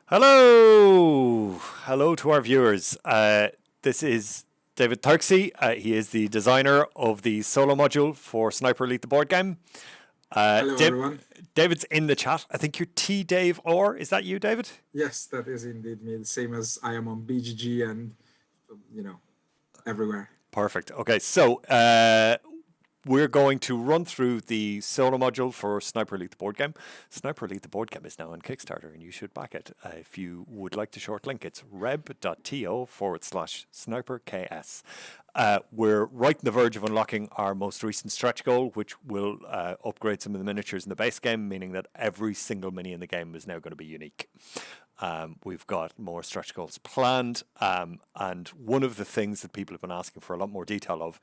Hello to our viewers. This is David Turksey. He is the designer of the solo module for Sniper Elite, the board game. Hello, everyone. David's in the chat. I think you're T Dave or is that you, David? Yes, that is indeed me. The same as I am on BGG and, you know, everywhere. Perfect. Okay, so we're going to run through the solo module for Sniper Elite, the board game. Sniper Elite, the board game is now on Kickstarter and you should back it. If you would like the short link, it's reb.to/sniperks. We're right on the verge of unlocking our most recent stretch goal, which will upgrade some of the miniatures in the base game, meaning that every single mini in the game is now going to be unique. We've got more stretch goals planned, and one of the things that people have been asking for a lot more detail of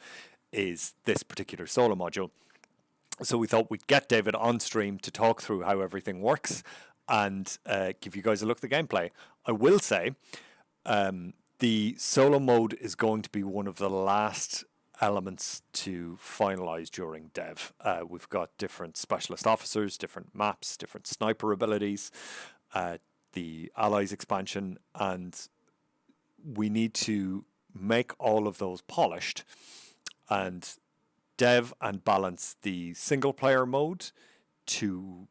is this particular solo module. So we thought we'd get David on stream to talk through how everything works and give you guys a look at the gameplay. I will say the solo mode is going to be one of the last elements to finalize during dev. We've got different specialist officers, different maps, different sniper abilities, the allies expansion, and we need to make all of those polished and dev and balance the single player mode to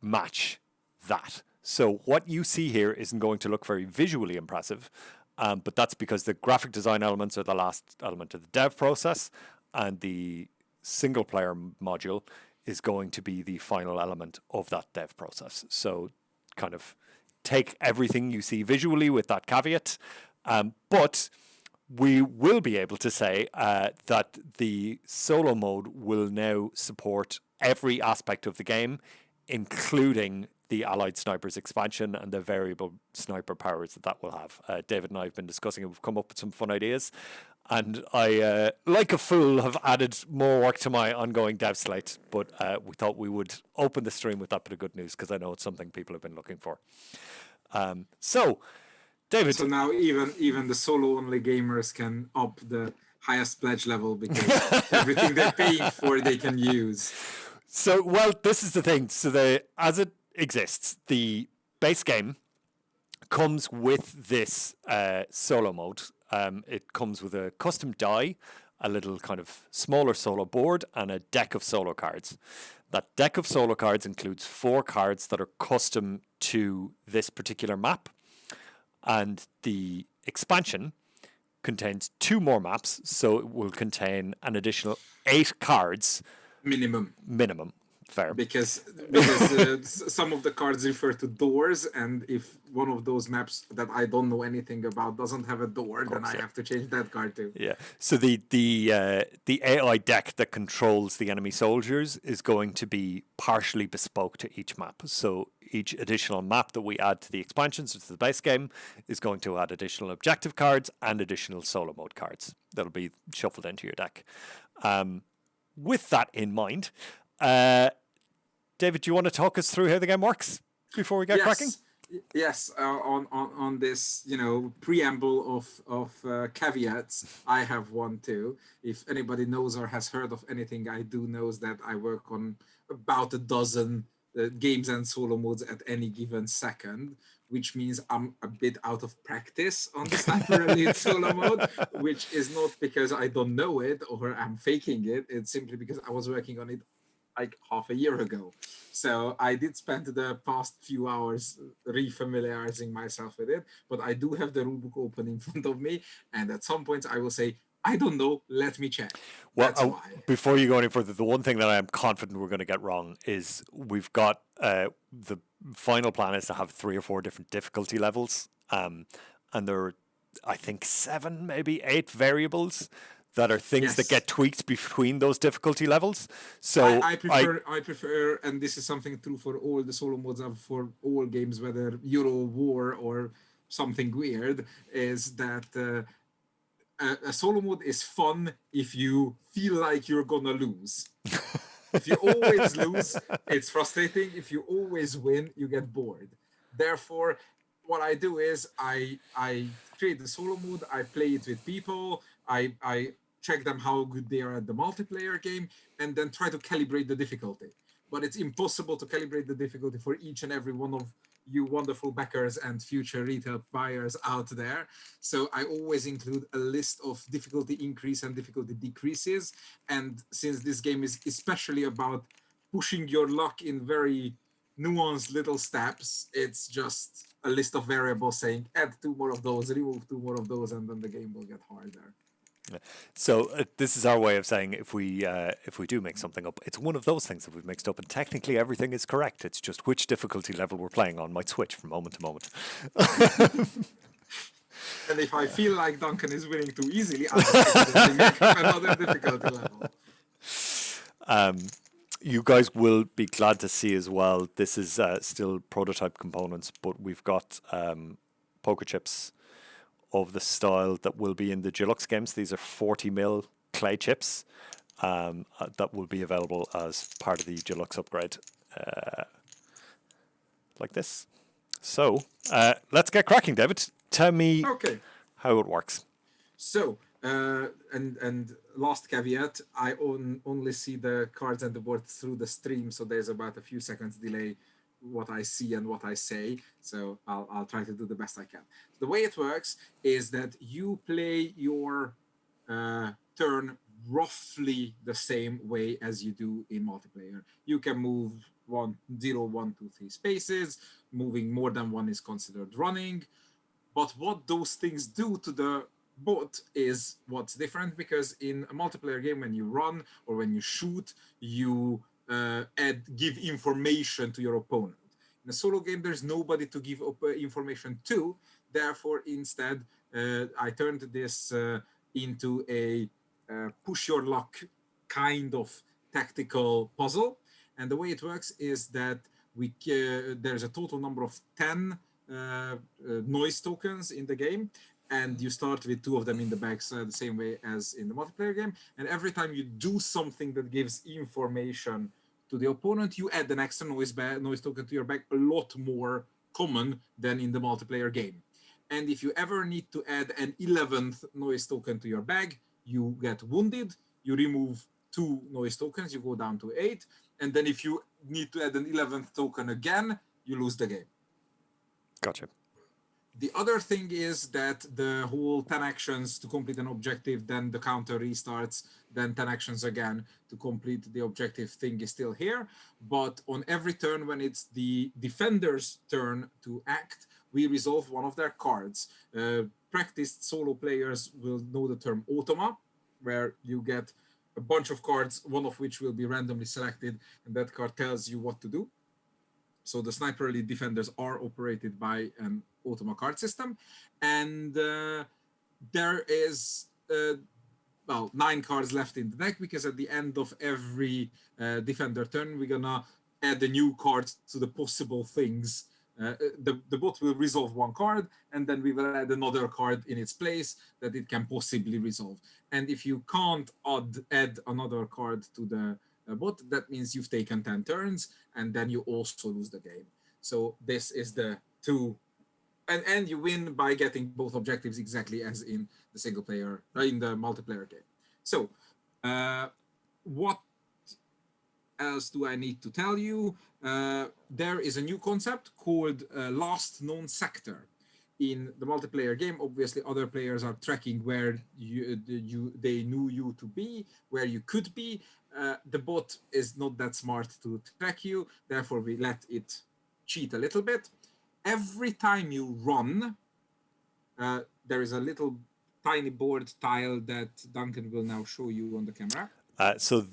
match that. So what you see here isn't going to look very visually impressive, but that's because the graphic design elements are the last element of the dev process, and the single player module is going to be the final element of that dev process. So kind of take everything you see visually with that caveat, but we will be able to say that the solo mode will now support every aspect of the game, including the Allied Snipers expansion and the variable sniper powers that will have. David and I have been discussing it. We've come up with some fun ideas. And I, like a fool, have added more work to my ongoing dev slate. But we thought we would open the stream with that bit of good news because I know it's something people have been looking for. David. So now even the solo-only gamers can up the highest pledge level because everything they're paying for they can use. So, well, this is the thing. So as it exists, the base game comes with this solo mode. It comes with a custom die, a little kind of smaller solo board, and a deck of solo cards. That deck of solo cards includes 4 cards that are custom to this particular map. And the expansion contains 2 more maps, so it will contain an additional 8 cards. Minimum. Fair. Because some of the cards refer to doors, and if one of those maps that I don't know anything about doesn't have a door, then I have to change that card too. Yeah. So the AI deck that controls the enemy soldiers is going to be partially bespoke to each map. So each additional map that we add to the expansions, to the base game, is going to add additional objective cards and additional solo mode cards that'll be shuffled into your deck. With that in mind, David, do you want to talk us through how the game works before we get cracking? Yes, on this, preamble of caveats, I have one too. If anybody knows or has heard of anything I do knows that I work on about a dozen games and solo modes at any given second, which means I'm a bit out of practice on the Sniper Elite solo mode, which is not because I don't know it or I'm faking it. It's simply because I was working on it like half a year ago. So I did spend the past few hours refamiliarizing myself with it, but I do have the rulebook open in front of me. And at some point I will say, I don't know, let me check. Well, before you go any further, the one thing that I am confident we're going to get wrong is we've got the final plan is to have 3 or 4 different difficulty levels. And there are, I think, 7, maybe 8 variables that are things that get tweaked between those difficulty levels. So I prefer, and this is something true for all the solo modes and for all games, whether Euro War or something weird, is that a solo mode is fun if you feel like you're gonna lose. If you always lose, it's frustrating. If you always win, you get bored. Therefore, what I do is I create the solo mode, I play it with people, I check them how good they are at the multiplayer game, and then try to calibrate the difficulty. But it's impossible to calibrate the difficulty for each and every one of you wonderful backers and future retail buyers out there. So I always include a list of difficulty increase and difficulty decreases. And since this game is especially about pushing your luck in very nuanced little steps, it's just a list of variables saying add 2 more of those, remove 2 more of those, and then the game will get harder. So this is our way of saying if we do make something up, it's one of those things that we've mixed up, and technically everything is correct. It's just which difficulty level we're playing on might switch from moment to moment. And if I feel like Duncan is winning too easily, I'll just make another difficulty level. You guys will be glad to see as well. This is still prototype components, but we've got poker chips of the style that will be in the Deluxe games. These are 40mm clay chips that will be available as part of the Deluxe upgrade, like this. So let's get cracking, David. Tell me how it works. So, and last caveat, I only see the cards and the board through the stream, so there's about a few seconds delay what I see and what I say, so I'll try to do the best I can. The way it works is that you play your turn roughly the same way as you do in multiplayer. You can move 0, 1, 2, 3 spaces. Moving more than one is considered running. But what those things do to the bot is what's different, because in a multiplayer game, when you run or when you shoot, you give information to your opponent. In a solo game, there's nobody to give information to. Therefore, instead, I turned this into a push your luck kind of tactical puzzle. And the way it works is that there's a total number of 10 noise tokens in the game, and you start with 2 of them in the bags, the same way as in the multiplayer game. And every time you do something that gives information to the opponent, you add an extra noise token to your bag, a lot more common than in the multiplayer game. And if you ever need to add an 11th noise token to your bag, you get wounded, you remove 2 noise tokens, you go down to 8. And then if you need to add an 11th token again, you lose the game. Gotcha. The other thing is that the whole 10 actions to complete an objective, then the counter restarts, then 10 actions again to complete the objective thing is still here. But on every turn, when it's the defender's turn to act, we resolve one of their cards. Practiced solo players will know the term automa, where you get a bunch of cards, one of which will be randomly selected, and that card tells you what to do. So the Sniper Elite defenders are operated by an automa card system, and there is 9 cards left in the deck, because at the end of every defender turn, we're gonna add a new card to the possible things. The bot will resolve 1 card, and then we will add another card in its place that it can possibly resolve. And if you can't add another card to the bot, that means you've taken 10 turns, and then you also lose the game. So this is the 2, and you win by getting both objectives exactly as in the single player, in the multiplayer game. So what else do I need to tell you? There is a new concept called last known sector. In the multiplayer game, obviously other players are tracking where they knew you to be, where you could be. The bot is not that smart to track you, therefore we let it cheat a little bit. Every time you run, there is a little tiny board tile that Duncan will now show you on the camera. So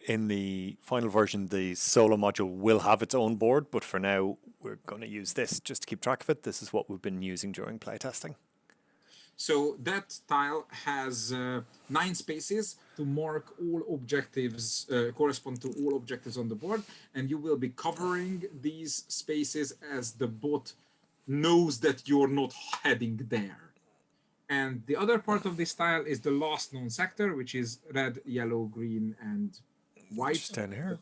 in the final version, the solo module will have its own board, but for now, we're going to use this just to keep track of it. This is what we've been using during playtesting. So that tile has 9 spaces to mark all objectives, correspond to all objectives on the board, and you will be covering these spaces as the bot knows that you're not heading there. And the other part of this tile is the last known sector, which is red, yellow, green, and white. Just down here.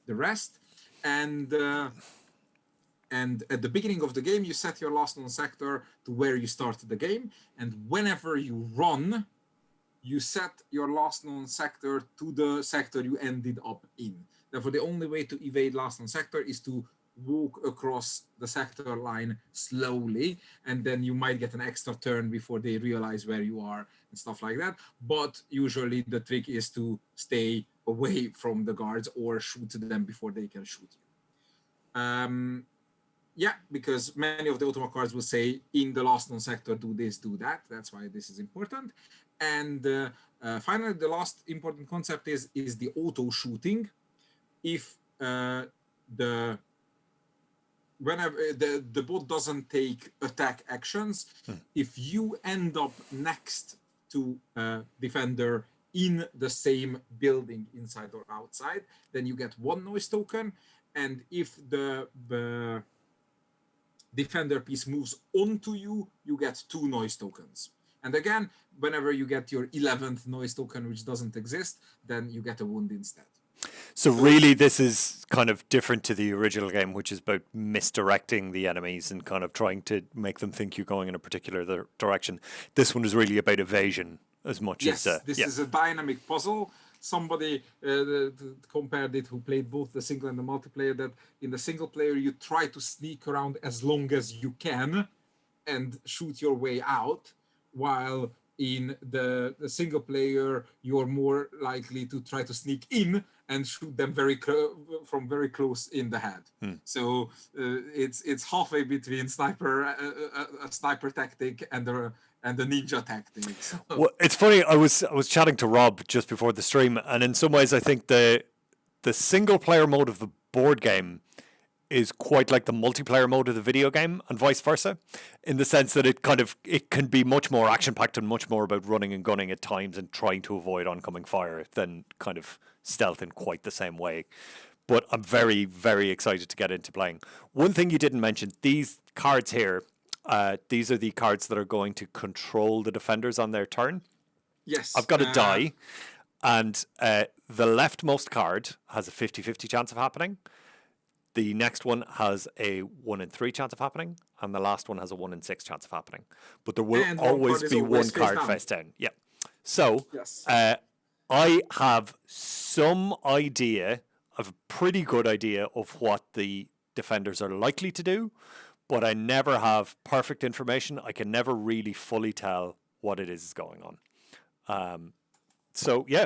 The rest. And at the beginning of the game, you set your last known sector to where you started the game. And whenever you run, you set your last known sector to the sector you ended up in. Therefore, the only way to evade last known sector is to walk across the sector line slowly, and then you might get an extra turn before they realize where you are and stuff like that. But usually the trick is to stay away from the guards or shoot them before they can shoot you. Yeah, because many of the automa cards will say in the last known sector, do this, do that. That's why this is important. And finally, the last important concept is the auto shooting. If whenever the bot doesn't take attack actions, if you end up next to a defender in the same building, inside or outside, then you get 1 noise token. And if the defender piece moves onto you, you get 2 noise tokens. And again, whenever you get your 11th noise token, which doesn't exist, then you get a wound instead. So really, this is kind of different to the original game, which is about misdirecting the enemies and kind of trying to make them think you're going in a particular direction. This one is really about evasion as much as... This is a dynamic puzzle. Somebody compared it who played both the single and the multiplayer, that in the single player, you try to sneak around as long as you can and shoot your way out, while in the single player, you're more likely to try to sneak in and shoot them from very close in the head. So it's halfway between a sniper tactic and the ninja tactic. So. Well, it's funny. I was chatting to Rob just before the stream, and in some ways, I think the single player mode of the board game is quite like the multiplayer mode of the video game, and vice versa, in the sense that it can be much more action packed and much more about running and gunning at times and trying to avoid oncoming fire than kind of stealth in quite the same way. But I'm very, very excited to get into playing. One thing you didn't mention, these cards here, these are the cards that are going to control the defenders on their turn. Yes. I've got a die, and the leftmost card has a 50-50 chance of happening. The next one has a 1 in 3 chance of happening, and the last one has a 1 in 6 chance of happening. But there will always be one card face down. Yeah. So yes. I have some idea, of a pretty good idea of what the defenders are likely to do, but I never have perfect information. I can never really fully tell what it is going on. So yeah.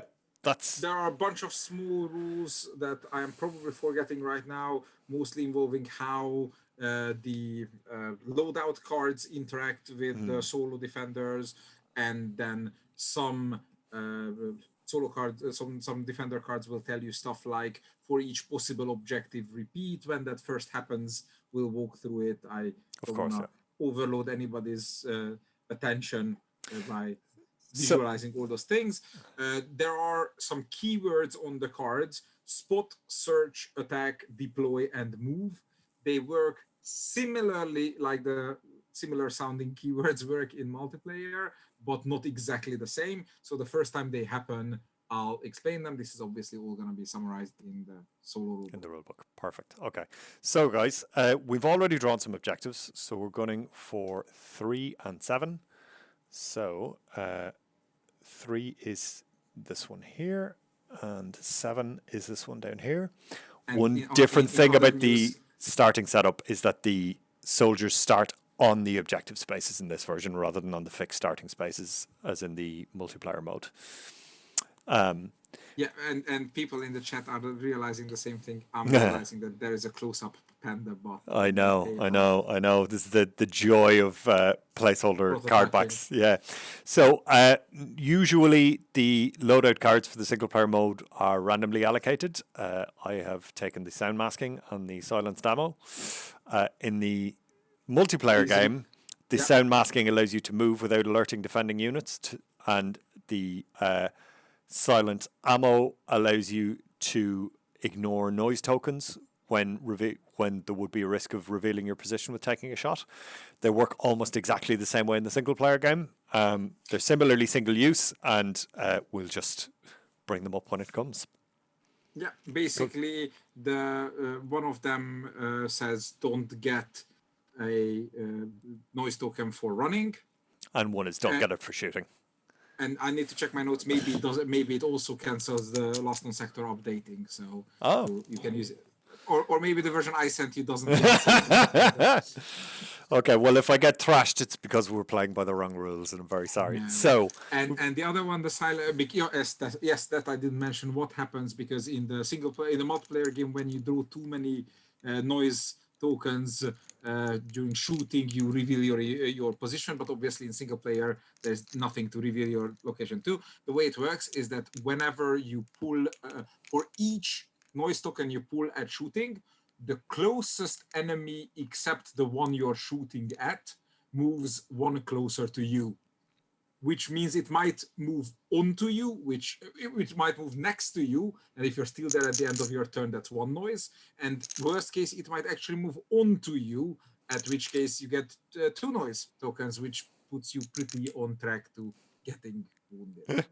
There are a bunch of small rules that I am probably forgetting right now, mostly involving how the loadout cards interact with the solo defenders, and then some solo cards, some defender cards will tell you stuff like, for each possible objective repeat, when that first happens, we'll walk through it. I don't want to overload anybody's attention by visualizing all those things. There are some keywords on the cards: spot, search, attack, deploy, and move. They work similarly, like the similar sounding keywords work in multiplayer, but not exactly the same. So the first time they happen, I'll explain them. This is obviously all going to be summarized in the solo rulebook. In the rulebook. Perfect. Okay. So guys, we've already drawn some objectives. So we're going for 3 and 7. So 3 is this one here, and 7 is this one down here. And one different thing about the starting setup is that the soldiers start on the objective spaces in this version rather than on the fixed starting spaces as in the multiplayer mode. Yeah, and people in the chat are realizing the same thing. I'm realizing that there is a close-up panda bot. I know. This is the joy of placeholder card backs. Yeah. So usually the loadout cards for the single player mode are randomly allocated. I have taken the sound masking and the silenced ammo. In the multiplayer game, the sound masking allows you to move without alerting defending units, and the silent ammo allows you to ignore noise tokens when there would be a risk of revealing your position with taking a shot. They work almost exactly the same way in the single player game. They're similarly single use, and we'll just bring them up when it comes. Yeah, basically the one of them says don't get a noise token for running, and one is don't get it for shooting. And I need to check my notes. Maybe it does. Maybe it also cancels the last known sector updating, so you can use it. Or maybe the version I sent you doesn't think so. Okay, well, if I get thrashed, it's because we're playing by the wrong rules, and I'm very sorry. No. So, and the other one, the silent, yes, that I didn't mention. What happens because in the multiplayer game, when you draw too many noise tokens during shooting, you reveal your position. But obviously, in single player, there's nothing to reveal your location to. The way it works is that whenever you pull for each noise token you pull at shooting, the closest enemy except the one you're shooting at moves one closer to you, which means it might move onto you, which might move next to you, and if you're still there at the end of your turn, that's one noise. And worst case, it might actually move onto you, at which case you get two noise tokens, which puts you pretty on track to getting wounded.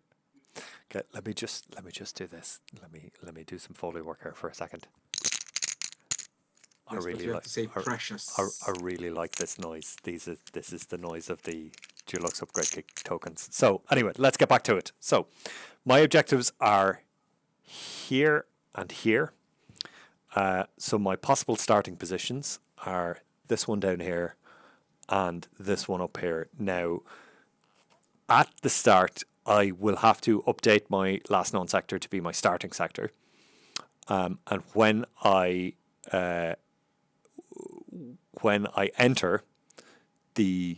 okay, let me just do this. Let me do some Foley work here for a second. Yes, I really you like. have to say precious. I really like this noise. This is the noise of the Deluxe upgrade kick tokens. So anyway, let's get back to it. So my objectives are here and here. So my possible starting positions are this one down here and this one up here. Now, at the start, I will have to update my last known sector to be my starting sector. And when I enter, the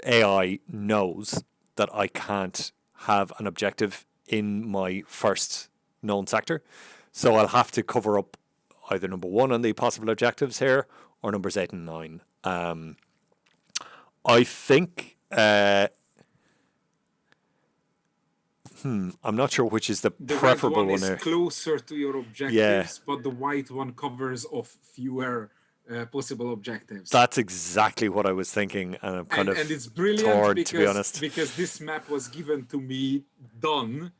AI knows that I can't have an objective in my first known sector. So I'll have to cover up either number 1 on the possible objectives here or numbers 8 and 9. I think I'm not sure which is the preferable red one here. is closer to your objectives, but the white one covers off fewer possible objectives. That's exactly what I was thinking, and I'm kind of and it's brilliant torn, because, to be honest. because this map was given to me done,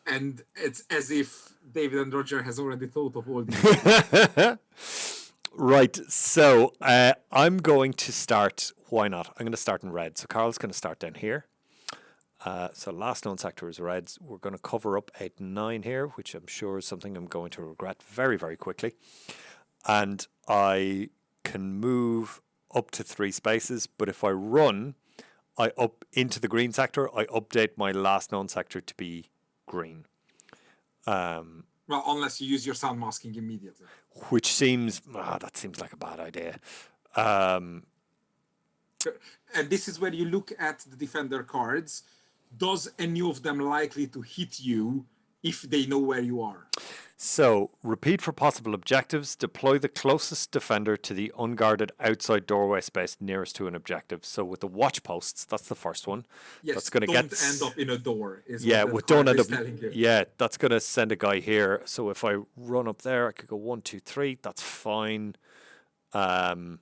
and it's as if David and Roger has already thought of all these. Right, so I'm going to start. Why not? I'm going to start in red. So Carl's going to start down here. So last known sector is reds. We're going to cover up 8 and 9 here, which I'm sure is something I'm going to regret very, very quickly. And I can move up to 3 spaces, but if I run, I up into the green sector, I update my last known sector to be green. Well, unless you use your sound masking immediately. Which seems, that seems like a bad idea. And this is where you look at the defender cards. Does any of them likely to hit you if they know where you are? So, repeat for possible objectives. Deploy the closest defender to the unguarded outside doorway space nearest to an objective. So, with the watch posts, that's the first one. Yes, that's going to don't end up in a door. Don't end up. Yeah, that's going to send a guy here. So, if I run up there, I could go 1, 2, 3. That's fine. I'm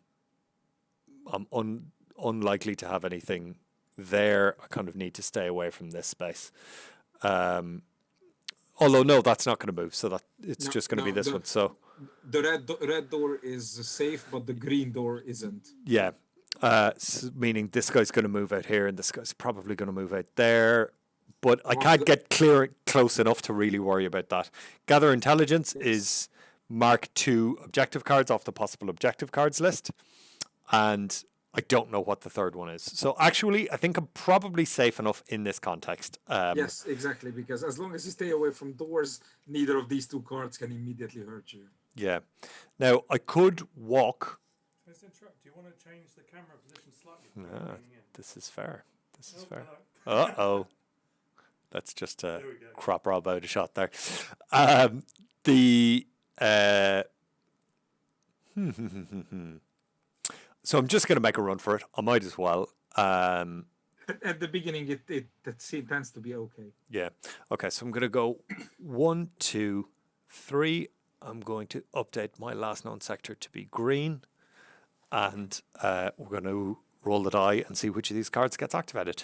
unlikely to have anything there. I kind of need to stay away from this space. Although, no, that's not going to move, so that it's just going to be this one. So the red door is safe, but the green door isn't. Yeah, meaning this guy's going to move out here, and this guy's probably going to move out there. But I can't get close enough to really worry about that. Gather intelligence is mark 2 objective cards off the possible objective cards list, and I don't know what the third one is. So actually, I think I'm probably safe enough in this context. Yes, exactly, because as long as you stay away from doors, neither of these 2 cards can immediately hurt you. Yeah. Now, I could walk. Let's interrupt. Do you want to change the camera position slightly? This is fair. This is fair. Uh-oh. That's just a crop rob out a shot there. So I'm just going to make a run for it. I might as well. At the beginning, it tends to be okay. Yeah. Okay, so I'm going to go 1, 2, 3. I'm going to update my last known sector to be green. And we're going to roll the die and see which of these cards gets activated.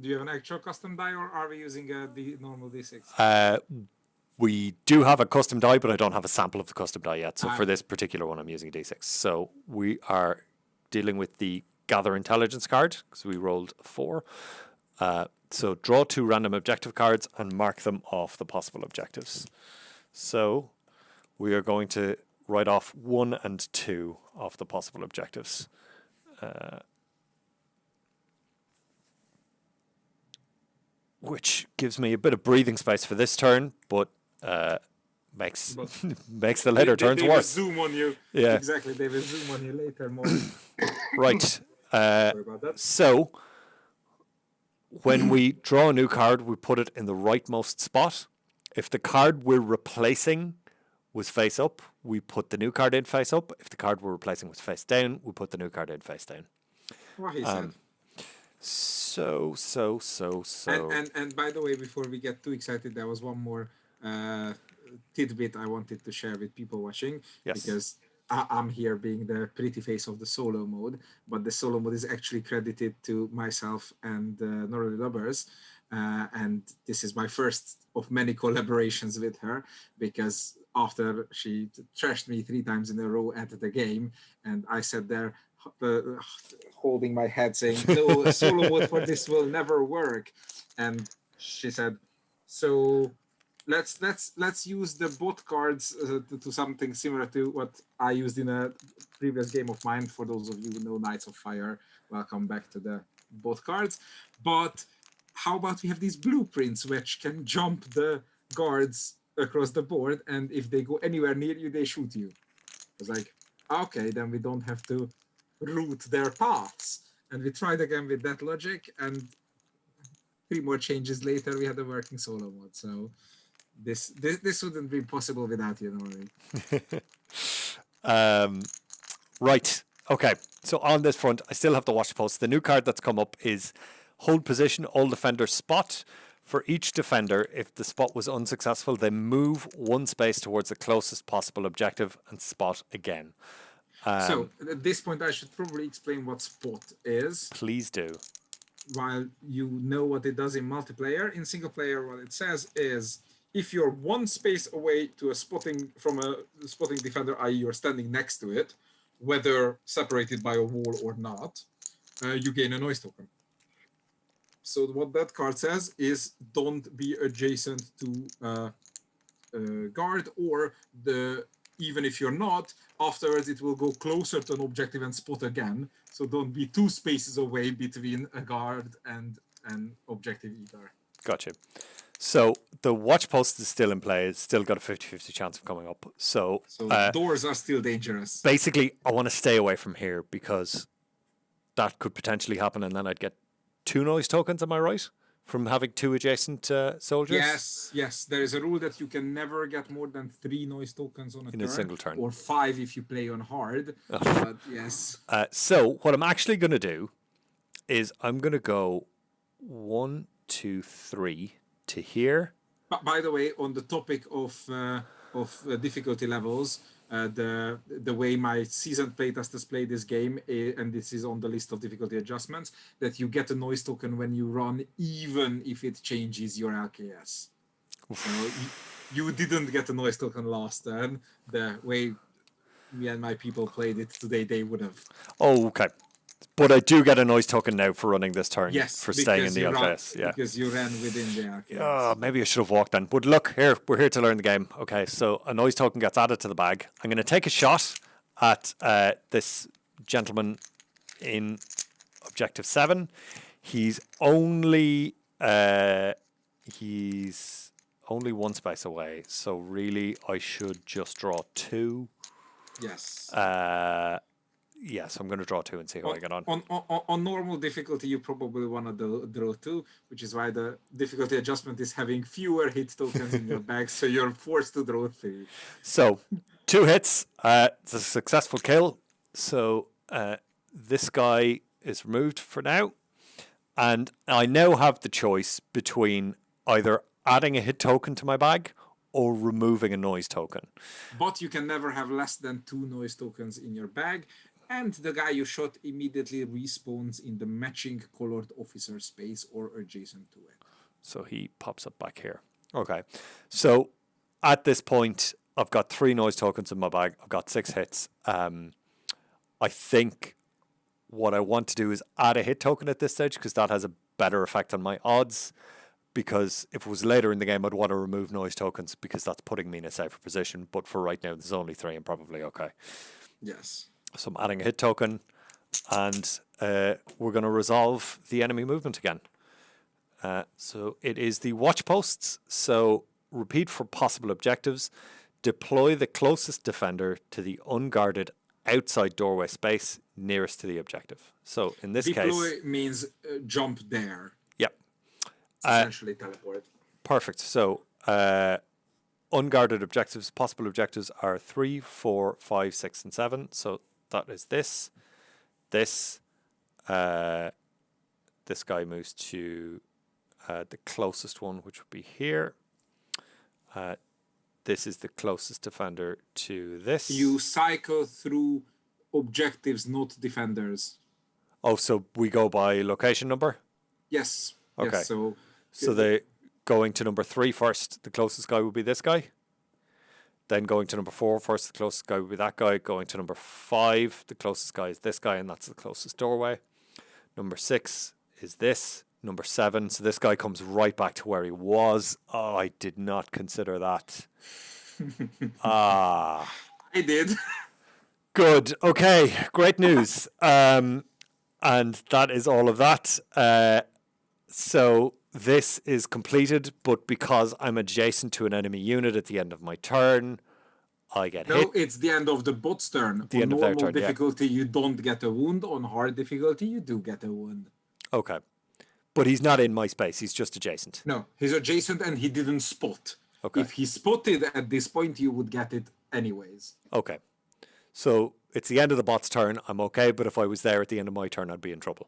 Do you have an actual custom die, or are we using the normal D6? We do have a custom die, but I don't have a sample of the custom die yet. So for this particular one, I'm using a D6. So we are dealing with the Gather Intelligence card, because we rolled 4. So draw 2 random objective cards and mark them off the possible objectives. So we are going to write off 1 and 2 of the possible objectives. Which gives me a bit of breathing space for this turn, but makes makes the later turns they worse. Will zoom on you. Yeah. Exactly. They will zoom on you later more. Right. Sorry about that. So when we draw a new card, we put it in the rightmost spot. If the card we're replacing was face up, we put the new card in face up. If the card we're replacing was face down, we put the new card in face down. What he said. So. And by the way, before we get too excited, there was one more tidbit I wanted to share with people watching. Yes. Because I'm here being the pretty face of the solo mode, but the solo mode is actually credited to myself and Northern Lovers. And this is my first of many collaborations with her, because after she trashed me 3 times in a row at the game, and I sat there holding my head saying, no, solo mode for this will never work. And she said, so let's use the bot cards to something similar to what I used in a previous game of mine. For those of you who know Knights of Fire, welcome back to the bot cards. But how about we have these blueprints which can jump the guards across the board, and if they go anywhere near you, they shoot you. I was like, okay, then we don't have to route their paths. And we tried again with that logic, and 3 more changes later, we had a working solo mode. So this wouldn't be possible without you, Norrie. Right. Okay. So on this front, I still have to watch posts. The new card that's come up is hold position, all defenders spot. For each defender, if the spot was unsuccessful, they move 1 space towards the closest possible objective and spot again. So at this point, I should probably explain what spot is. Please do. While you know what it does in multiplayer, in single player, what it says is if you're 1 space away to a spotting defender, i.e. you're standing next to it, whether separated by a wall or not, you gain a noise token. So what that card says is don't be adjacent to guard, or even if you're not, afterwards it will go closer to an objective and spot again. So don't be 2 spaces away between a guard and an objective either. Gotcha. So the watch post is still in play. It's still got a 50-50 chance of coming up. So doors are still dangerous. Basically, I want to stay away from here because that could potentially happen, and then I'd get 2 noise tokens. Am I right? From having 2 adjacent soldiers? Yes. There is a rule that you can never get more than 3 noise tokens on a turn. A single turn. Or 5 if you play on hard. But yes. So what I'm actually going to do is I'm going to go 1, 2, 3 to here. But by the way, on the topic of difficulty levels, the way my seasoned playtesters play this game, and this is on the list of difficulty adjustments, that you get a noise token when you run, even if it changes your LKS. So you didn't get a noise token last turn. The way me and my people played it today, they would have. Oh, okay. But I do get a noise token now for running this turn. Yes, for staying in the LKS. Yeah, because you ran within the LKS. Oh, maybe I should have walked then. But look, we're here to learn the game. Okay, so a noise token gets added to the bag. I'm going to take a shot at this gentleman in Objective 7. He's only 1 space away. So really, I should just draw 2. Yes. Yes, I'm going to draw 2 and see how I get on. On normal difficulty, you probably want to draw 2, which is why the difficulty adjustment is having fewer hit tokens in your bag, so you're forced to draw 3. So, 2 hits. It's a successful kill. So, this guy is removed for now. And I now have the choice between either adding a hit token to my bag or removing a noise token. But you can never have less than 2 noise tokens in your bag. And the guy you shot immediately respawns in the matching colored officer space or adjacent to it. So he pops up back here. Okay. So at this point, I've got 3 noise tokens in my bag. I've got 6 hits. I think what I want to do is add a hit token at this stage because that has a better effect on my odds. because if it was later in the game, I'd want to remove noise tokens because that's putting me in a safer position. But for right now, there's only 3 and probably okay. Yes. So I'm adding a hit token, and we're going to resolve the enemy movement again. So it is the watch posts. So repeat for possible objectives. Deploy the closest defender to the unguarded outside doorway space nearest to the objective. So in this case... Deploy means jump there. Yep. Essentially teleport. Perfect. So unguarded objectives, possible objectives are 3, 4, 5, 6, and 7. So that is this. This guy moves to the closest one, which would be here. This is the closest defender to this. You cycle through objectives, not defenders. Oh, so we go by location number? Yes. Okay. Yes, so they going to number 3 first, the closest guy would be this guy. Then going to number 4 first, the closest guy would be that guy. Going to number 5, the closest guy is this guy, and that's the closest doorway. Number 6 is this. Number 7, so this guy comes right back to where he was. Oh, I did not consider that. I did. Good. Okay. Great news. And that is all of that. So this is completed, but because I'm adjacent to an enemy unit at the end of my turn, I get hit. No, it's the end of the bot's turn. The on end of their normal turn, yeah. difficulty, you don't get a wound. On hard difficulty, you do get a wound. Okay. But he's not in my space. He's just adjacent. No, he's adjacent and he didn't spot. Okay. If he spotted at this point, you would get it anyways. Okay. So it's the end of the bot's turn. I'm okay. But if I was there at the end of my turn, I'd be in trouble.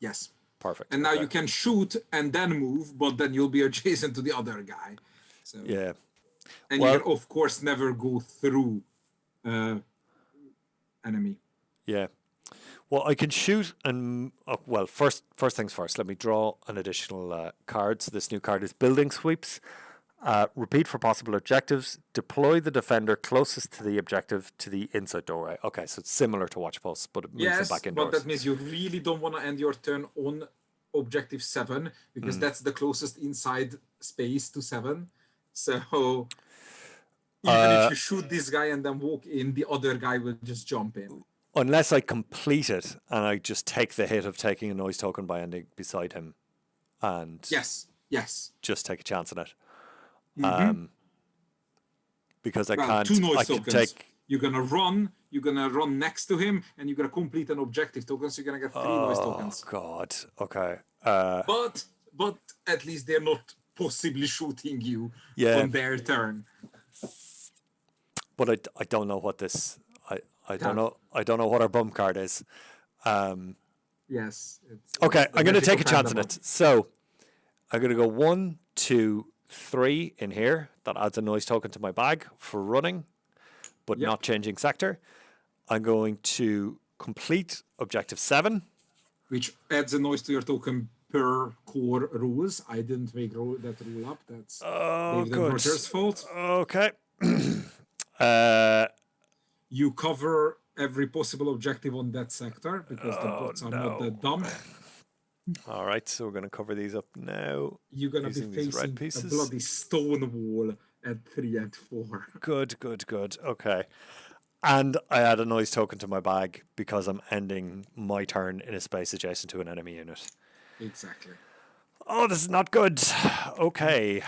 Yes. Perfect. And now okay. you can shoot and then move, but then you'll be adjacent to the other guy. So Yeah. And Well- you can, of course, never go through enemy. Yeah. Well, I can shoot and... well, first things first. Let me draw an additional card. So this new card is Building Sweeps. Repeat for possible objectives. Deploy the defender closest to the objective to the inside doorway. Okay, so it's similar to Watch Posts, but it moves Yes, them back but indoors. that means you really don't want to end your turn on objective 7 because that's the closest inside space to 7. So even if you shoot this guy and then walk in, the other guy will just jump in. Unless I complete it and I just take the hit of taking a noise token by ending beside him and Yes. just take a chance on it. Mhm. Because I Well, can't... 2 noise I can tokens. take... You're gonna run next to him, and you're gonna complete an objective token, so you're gonna get 3 noise tokens. God. Okay. But at least they're not possibly shooting you Yeah. on their turn. But I don't know what this... I don't Card. know. I don't know what our bum card is. Yes. It's Okay, the I'm going to take a magical chance on panda it. So I'm going to go 1, 2, 3 in here. That adds a noise token to my bag for running, but Yep. not changing sector. I'm going to complete objective 7. which adds a noise to your token per core rules. I didn't make that rule up. That's Oh, David and good. Roger's fault. Okay. You cover every possible objective on that sector because the bots are not that dumb. All right, so we're going to cover these up now. You're gonna Using be these red facing a pieces. bloody stone wall at 3 and 4. Good. Okay. And I add a noise token to my bag because I'm ending my turn in a space adjacent to an enemy unit. Exactly. Oh, this is not good. Okay.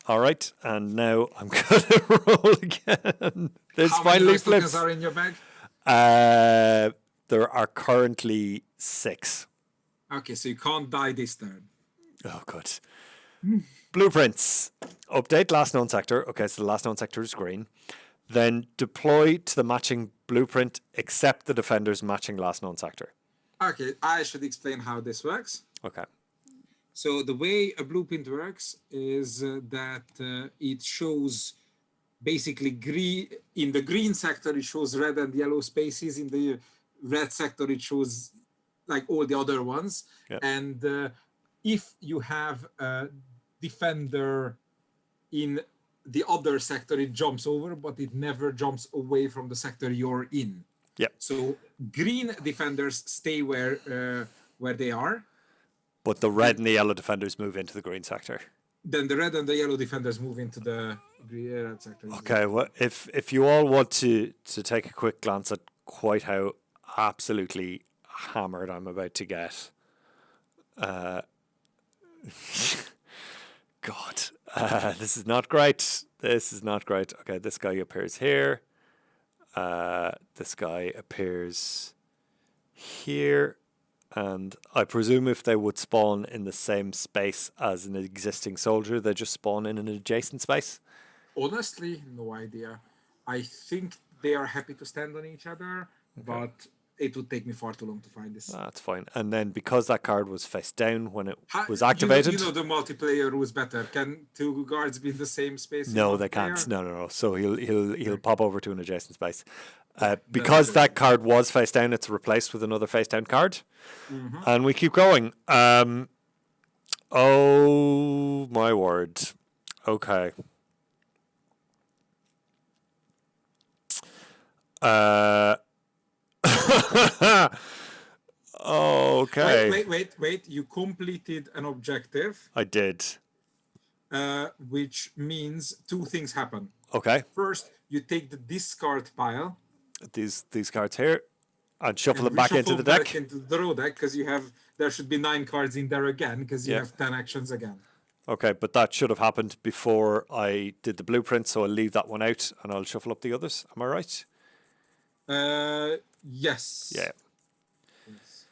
All right, and now I'm going to roll again. There's How many finally noise tokens flips. are in your bag? There are currently 6. Okay, so you can't die this turn. Oh, good. Blueprints. Update last known sector. Okay, so the last known sector is green. Then deploy to the matching blueprint except the defender's matching last known sector. Okay, I should explain how this works. Okay. So the way a blueprint works is that it shows basically green. In the green sector, it shows red and yellow spaces. In the red sector, it shows like all the other ones. Yep. And if you have a defender in the other sector, it jumps over, but it never jumps away from the sector you're in. Yep. So green defenders stay where they are. But the red and the yellow defenders move into the green sector. Then the red and the yellow defenders move into the red sector. Okay, well, if you all want to take a quick glance at quite how absolutely hammered I'm about to get. God, this is not great. This is not great. Okay, this guy appears here. This guy appears here. And I presume if they would spawn in the same space as an existing soldier, they just spawn in an adjacent space? Honestly, no idea. I think they are happy to stand on each other, but it would take me far too long to find this. That's fine. And then because that card was face down when it was activated... You know the multiplayer rules better. Can two guards be in the same space? No, they can't. No. So he'll pop over to an adjacent space. Because that card was face down, it's replaced with another face down card. Mm-hmm. And we keep going. Oh, my word. Okay. Okay. Wait. You completed an objective. I did. Which means two things happen. Okay. First, you take the discard pile. These cards here, and shuffle them back into the deck. Into the draw deck, because there should be 9 cards in there again, because you have 10 actions again. Okay, but that should have happened before I did the blueprint, so I'll leave that one out and I'll shuffle up the others. Am I right? Yes. Yeah. Yes.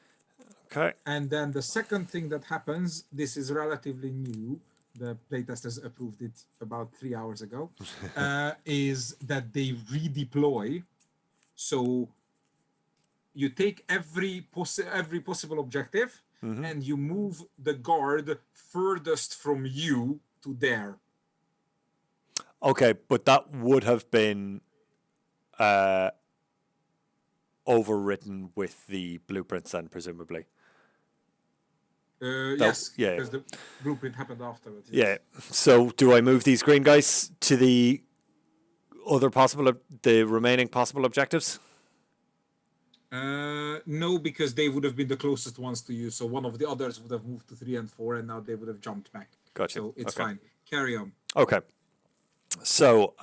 Okay. And then the second thing that happens, this is relatively new. The playtesters approved it about 3 hours ago. Is that they redeploy. So you take every possible objective, and you move the guard furthest from you to there. Okay, but that would have been overwritten with the blueprints then, presumably. Yes, because the blueprint happened afterwards. Yes. Yeah. So do I move these green guys to the remaining possible objectives? No, because they would have been the closest ones to you. So one of the others would have moved to 3 and 4, and now they would have jumped back. Gotcha. So it's fine. Carry on. Okay. So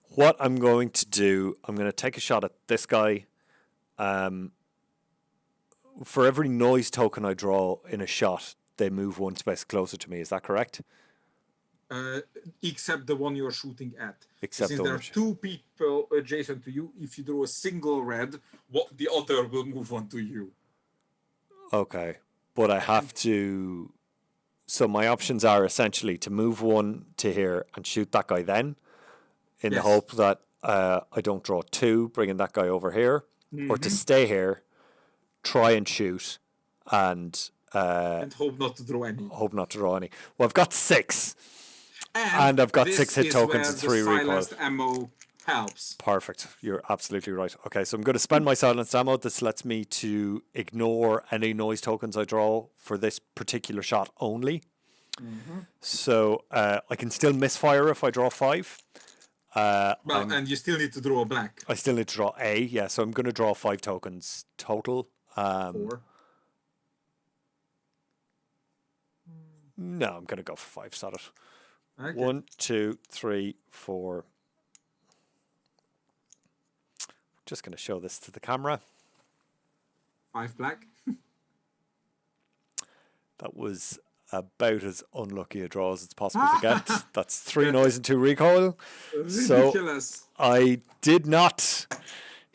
what I'm going to do, I'm going to take a shot at this guy. For every noise token I draw in a shot, they move 1 space closer to me. Is that correct? Except the one you're shooting at. Except Since there are 2 people adjacent to you, if you draw a single red, the other will move on to you. Okay. But I have to... So my options are essentially to move 1 to here and shoot that guy then, in the hope that I don't draw 2, bringing that guy over here, or to stay here, try and shoot, and hope not to draw any. Well, I've got 6. And I've got 6 hit tokens and 3 recoil. Silenced ammo helps. Perfect. You're absolutely right. Okay, so I'm going to spend my silenced ammo. This lets me to ignore any noise tokens I draw for this particular shot only. So I can still misfire if I draw 5. And you still need to draw a black. I still need to draw A, yeah. So I'm going to draw 5 tokens total. 4. No, I'm going to go for 5. Sod it. Okay. 1, 2, 3, 4. Just going to show this to the camera. 5 black. That was about as unlucky a draw as it's possible to get. That's 3 noise and 2 recoil. Ridiculous. So I did not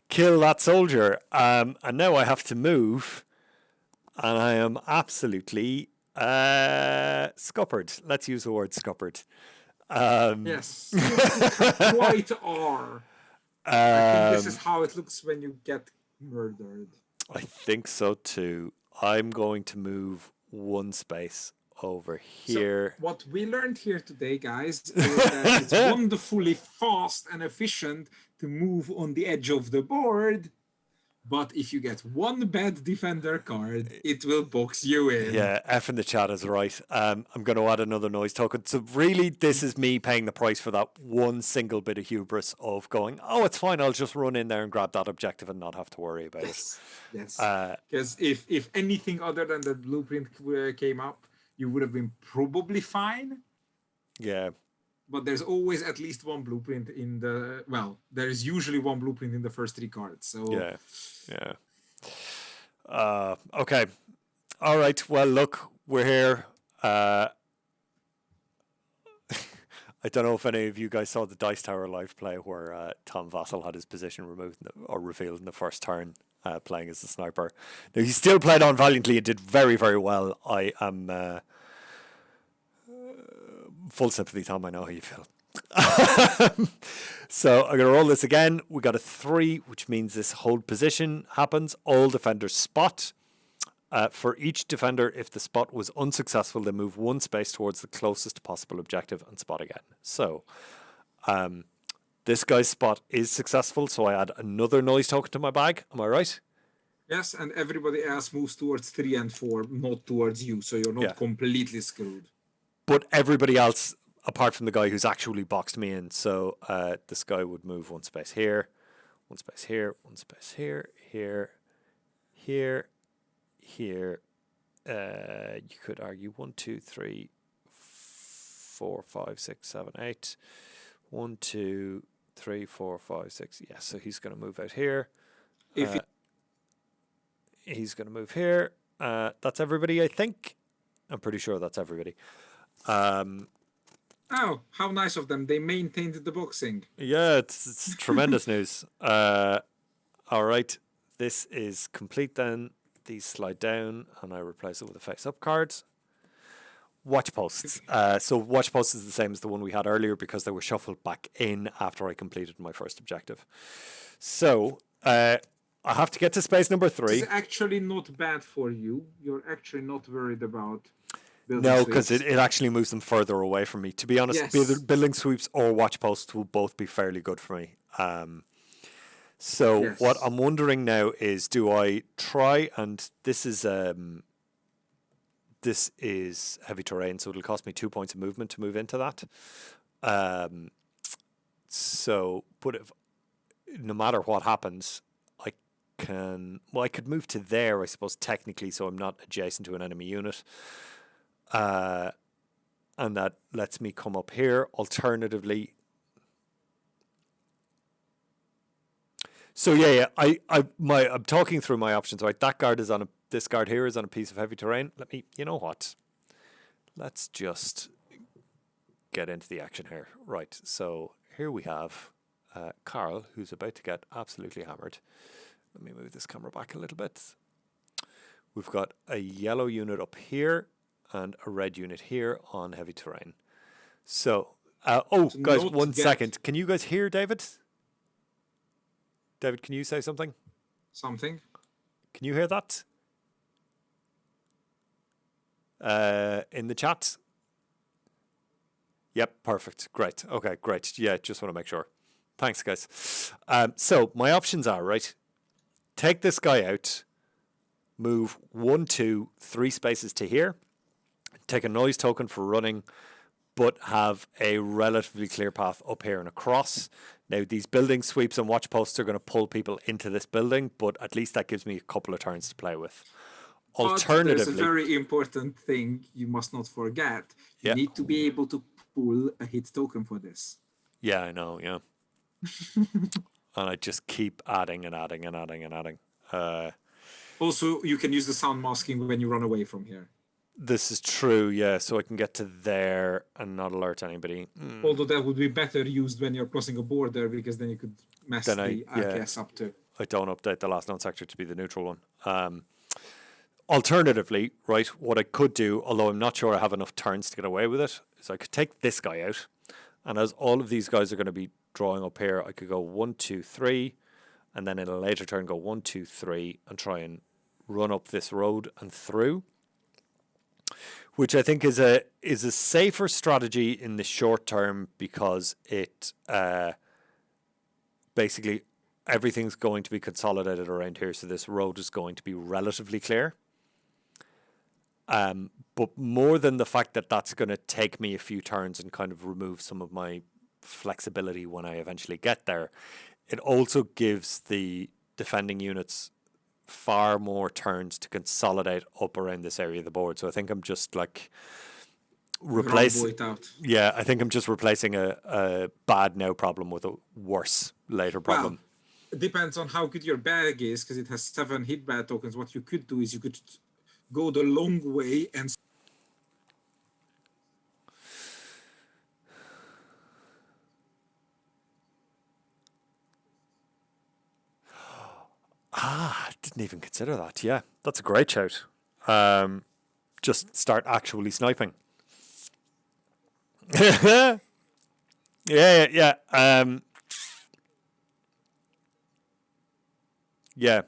kill that soldier. And now I have to move. And I am absolutely scuppered. Let's use the word scuppered. Yes. Quite are. I think this is how it looks when you get murdered. I think so too. I'm going to move 1 space over here. So what we learned here today, guys, is that it's wonderfully fast and efficient to move on the edge of the board, But if you get one bad defender card, it will box you in. Yeah, F in the chat is right. I'm going to add another noise token. So really, this is me paying the price for that one single bit of hubris of going, oh, it's fine, I'll just run in there and grab that objective and not have to worry about Yes, yes. it. Because if anything other than the blueprint came up, you would have been probably fine. Yeah. But there's always at least one blueprint in the... Well, there is usually one blueprint in the first 3 cards. So Yeah. Okay. All right. Well, look, we're here. I don't know if any of you guys saw the Dice Tower live play where Tom Vassell had his position removed or revealed in the first turn, playing as a sniper. Now, he still played on valiantly and did very, very well. I am full sympathy, Tom. I know how you feel. So I'm going to roll this again. We got a 3, which means this hold position happens. All defenders spot. For each defender, if the spot was unsuccessful, they move 1 space towards the closest possible objective and spot again. So this guy's spot is successful, so I add another noise token to my bag. Am I right? yes, and everybody else moves towards 3 and 4, not towards you, so you're not completely screwed. But everybody else, apart from the guy who's actually boxed me in, so this guy would move 1 space here, 1 space here, 1 space here, here, here, here. You could argue 1, 2, 3, 4, 5, 6, 7, 8. 1, 2, 3, 4, 5, 6. Yeah, so he's going to move out here. He's going to move here. That's everybody, I think. I'm pretty sure that's everybody. Oh, how nice of them. They maintained the boxing. Yeah, it's tremendous news. All right. This is complete then. These slide down and I replace it with a face-up card. Watch posts. So watch posts is the same as the one we had earlier because they were shuffled back in after I completed my first objective. So I have to get to space number 3. It's actually not bad for you. You're actually not worried about... No, because it actually moves them further away from me. To be honest, building sweeps or watch posts will both be fairly good for me. So what I'm wondering now is, do I try, and this is heavy terrain, so it'll cost me 2 points of movement to move into that. So, but if no matter what happens, I could move to there, I suppose, technically, so I'm not adjacent to an enemy unit. And that lets me come up here. Alternatively, so I'm talking through my options, right? That guard is on this guard here is on a piece of heavy terrain. You know what? Let's just get into the action here. Right, so here we have Karl, who's about to get absolutely hammered. Let me move this camera back a little bit. We've got a yellow unit up here and a red unit here on heavy terrain. So, guys, 1 second. Can you guys hear David? David, can you say something? Something? Can you hear that? In the chat? Yep, perfect. Great. Okay, great. Yeah, just want to make sure. Thanks, guys. So, my options are, right, take this guy out, move 1, 2, 3 spaces to here, take a noise token for running, but have a relatively clear path up here and across. Now, these building sweeps and watch posts are going to pull people into this building, but at least that gives me a couple of turns to play with. Alternatively, there's a very important thing you must not forget. You need to be able to pull a hit token for this. Yeah, I know, yeah. And I just keep adding and adding and adding and adding. Also, you can use the sound masking when you run away from here. This is true, yeah, so I can get to there and not alert anybody. Although that would be better used when you're crossing a border, because then you could mess the RKS up too. I don't update the last known sector to be the neutral one. Alternatively, right, what I could do, although I'm not sure I have enough turns to get away with it, is I could take this guy out, and as all of these guys are going to be drawing up here, I could go 1, 2, 3, and then in a later turn go 1, 2, 3, and try and run up this road and through, which I think is a safer strategy in the short term, because it basically everything's going to be consolidated around here, so this road is going to be relatively clear. But more than the fact that that's going to take me a few turns and kind of remove some of my flexibility when I eventually get there, it also gives the defending units far more turns to consolidate up around this area of the board. So I think I'm just like replacing. Yeah, I think I'm just replacing a bad now problem with a worse later problem. Well, it depends on how good your bag is, because it has 7 hit bad tokens. What you could do is you could go the long way and Didn't even consider that. Yeah, that's a great shout. Just start actually sniping. Yeah. Yeah.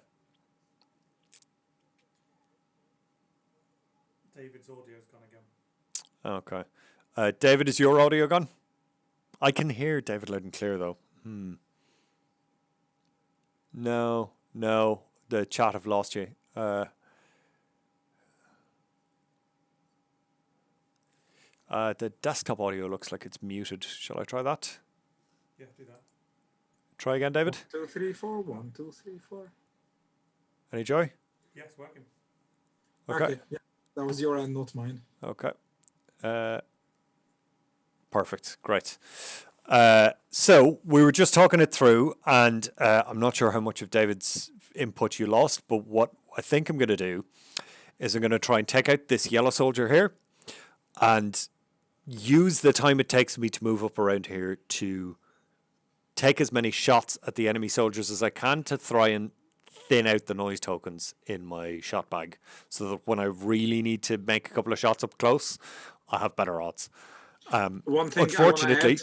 David's audio's gone again. Okay. David, is your audio gone? I can hear David loud and clear, though. No, the chat have lost you. The desktop audio looks like it's muted. Shall I try that? Yeah, do that. Try again, David. 1, 2, 3, 4. 1, 2, 3, 4. Any joy? Yes, working. Okay. Yeah, that was your end, not mine. Okay. Perfect. Great. So we were just talking it through, and I'm not sure how much of David's input you lost, but what I think I'm going to do is I'm going to try and take out this yellow soldier here and use the time it takes me to move up around here to take as many shots at the enemy soldiers as I can to try and thin out the noise tokens in my shot bag, so that when I really need to make a couple of shots up close, I have better odds. One thing unfortunately,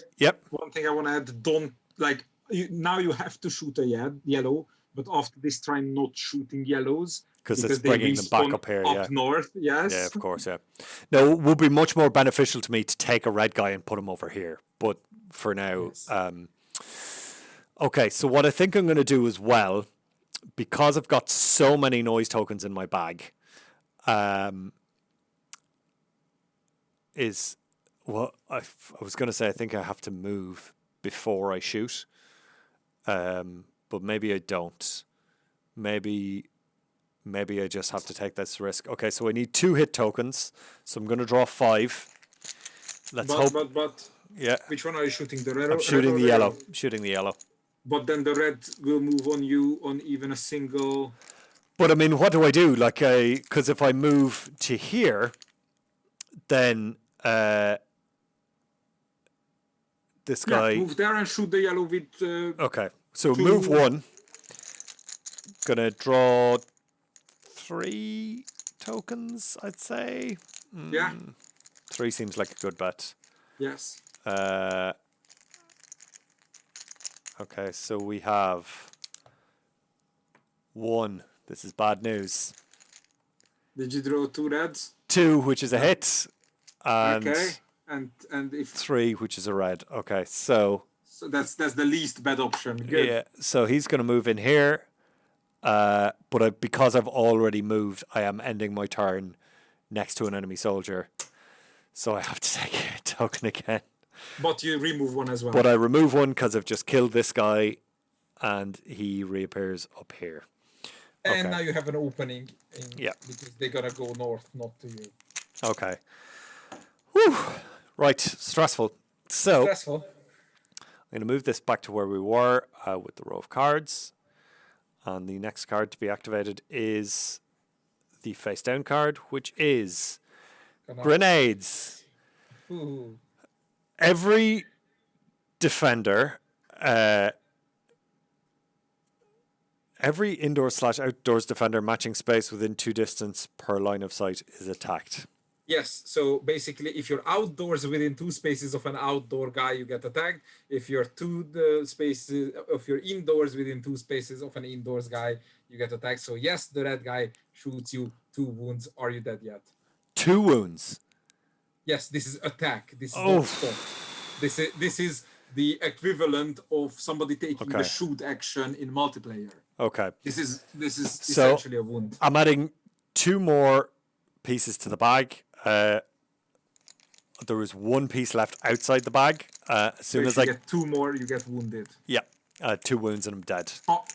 One thing I want to add, don't now you have to shoot a yellow, but after this try not shooting yellows because it's bringing them back up here, north. Yes. Yeah, of course, yeah. No, it would be much more beneficial to me to take a red guy and put him over here, but for now, Yes. Okay. So what I think I'm going to do as well, because I've got so many noise tokens in my bag, is what I was going to say. I think I have to move before I shoot, but maybe I don't. Maybe I just have to take this risk. Okay, so I need 2 hit tokens, so I'm going to draw 5. Let's hope. But Yeah, which one are you shooting? The red? I'm shooting the yellow. Shooting the yellow. But then the red will move on you on even a single. But I mean, what do I do? Like, because if I move to here, then this guy. Move there and shoot the yellow with. Okay, so move 1. Gonna draw 3 tokens, I'd say. Yeah. 3 seems like a good bet. Yes. Okay, so we have 1. This is bad news. Did you draw 2 reds? 2, which is a hit, and Okay. And if 3, which is a red. Okay, so that's the least bad option. Good. yeah, so he's going to move in here, but because I've already moved, I am ending my turn next to an enemy soldier, so I have to take a token again. But you remove 1 as well. But I remove 1 because I've just killed this guy, and he reappears up here. And okay. now you have an opening. Yeah. Because they're gonna go north, not to you. Okay. Whew. Right, stressful. So Stressful. I'm going to move this back to where we were with the row of cards. And the next card to be activated is the face down card, which is grenades. Ooh. Every defender, every indoors/outdoors defender matching space within 2 distance per line of sight is attacked. Yes, so basically, if you're outdoors within 2 spaces of an outdoor guy, you get attacked. If you're if you're indoors within 2 spaces of an indoors guy, you get attacked. So yes, the red guy shoots you 2 wounds. Are you dead yet? 2 wounds. Yes, this is attack. This is Oh. not stop. This is the equivalent of somebody taking the Okay. shoot action in multiplayer. Okay. This is So essentially a wound. I'm adding 2 more pieces to the bag. There is 1 piece left outside the bag. As So soon if as you I get 2 more, you get wounded. 2 wounds and I'm dead.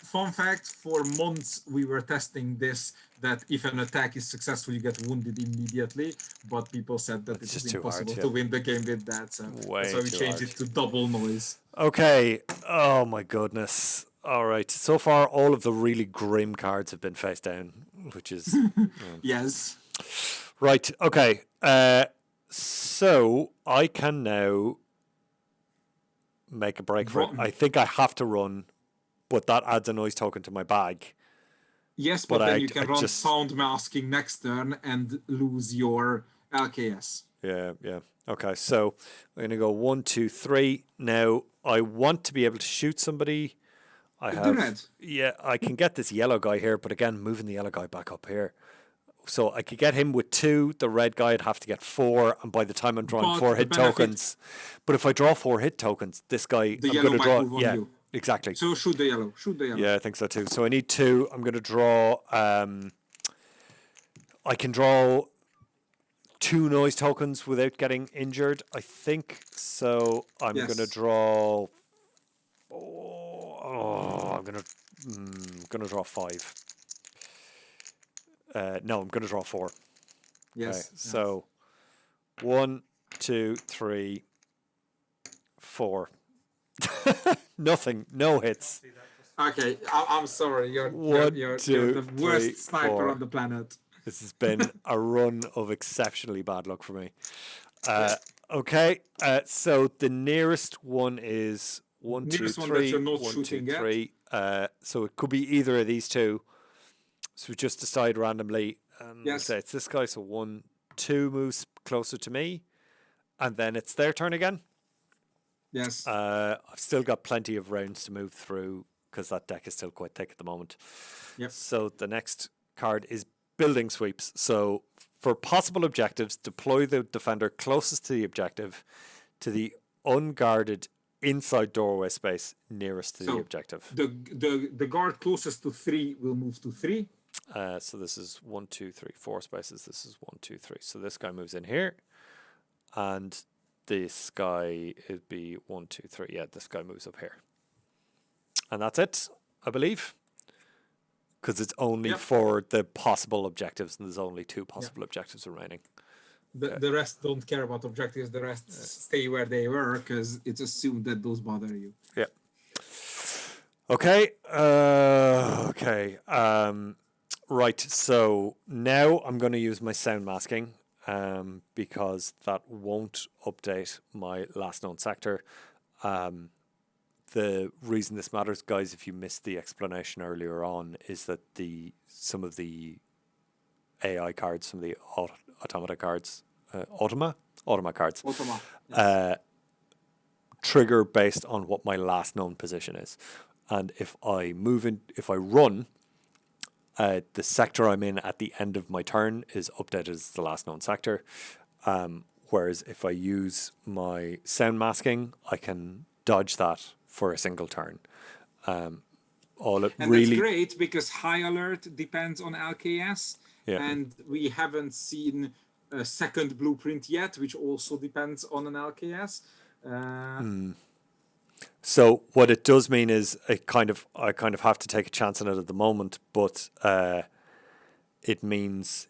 Fun fact, for months we were testing this, that if an attack is successful, you get wounded immediately, but people said that It's it was just too hard, impossible yeah. to win the game with that, so Way that's why we too changed hard. it to double noise. Okay. Oh my goodness. All right. So far, all of the really grim cards have been face down, which is Yes. right. Okay. So I can now make a break for it. Run. I think I have to run, but that adds a noise token to my bag. Yes, But but then I- you can I run just- sound masking next turn and lose your LKS. Yeah. Okay. So I'm gonna go 1, 2, 3. Now I want to be able to shoot somebody. I Do have. that. Yeah, I can get this yellow guy here, but again, moving the yellow guy back up here. So I could get him with 2. The red guy would have to get 4, and by the time I'm drawing But 4 the hit benefit- tokens, but if I draw 4 hit tokens, this guy The I'm yellow going to might draw. move on Yeah, you. exactly. So shoot the yellow. Shoot the yellow. Yeah, I think so too. So I need 2. I'm going to draw. I can draw 2 noise tokens without getting injured. I think so. I'm Yes. going to draw. I'm going to draw 5. No, I'm going to draw 4. Yes. Okay, so 1, 2, 3, 4. Nothing, no hits. Okay, I'm sorry. You're 1, you're 2, the worst 3, sniper 4. on the planet. This has been a run of exceptionally bad luck for me. Okay, so the nearest one is 1, 2, Nearest one that 3, you're not 1, 2, shooting at. 3. So it could be either of these 2. So we just decide randomly. Yes. Say it's this guy. So 1, 2 moves closer to me, and then it's their turn again. Yes. I've still got plenty of rounds to move through because that deck is still quite thick at the moment. Yep. So the next card is building sweeps. So for possible objectives, deploy the defender closest to the objective to the unguarded inside doorway space nearest to the So objective. The guard closest to 3 will move to 3. So this is 1, 2, 3, 4 spaces. This is 1, 2, 3. So this guy moves in here, and this guy would be 1, 2, 3. Yeah, this guy moves up here, and that's it, I believe, because it's only Yep. for the possible objectives, and there's only 2 possible objectives remaining. The rest don't care about objectives. The rest stay where they were because it's assumed that those bother you. Yeah. Okay. Okay. Right. So now I'm going to use my sound masking because that won't update my last known sector. The reason this matters, guys, if you missed the explanation earlier on, is that some of the AI cards, some of the automata cards, automa cards, Automa. Yes. trigger based on what my last known position is. And if I run, the sector I'm in at the end of my turn is updated as the last known sector. Whereas if I use my sound masking, I can dodge that for a single turn. And really, that's great because high alert depends on LKS, Yeah. and we haven't seen a second blueprint yet, which also depends on an LKS. So what it does mean is I kind of have to take a chance on it at the moment, but it means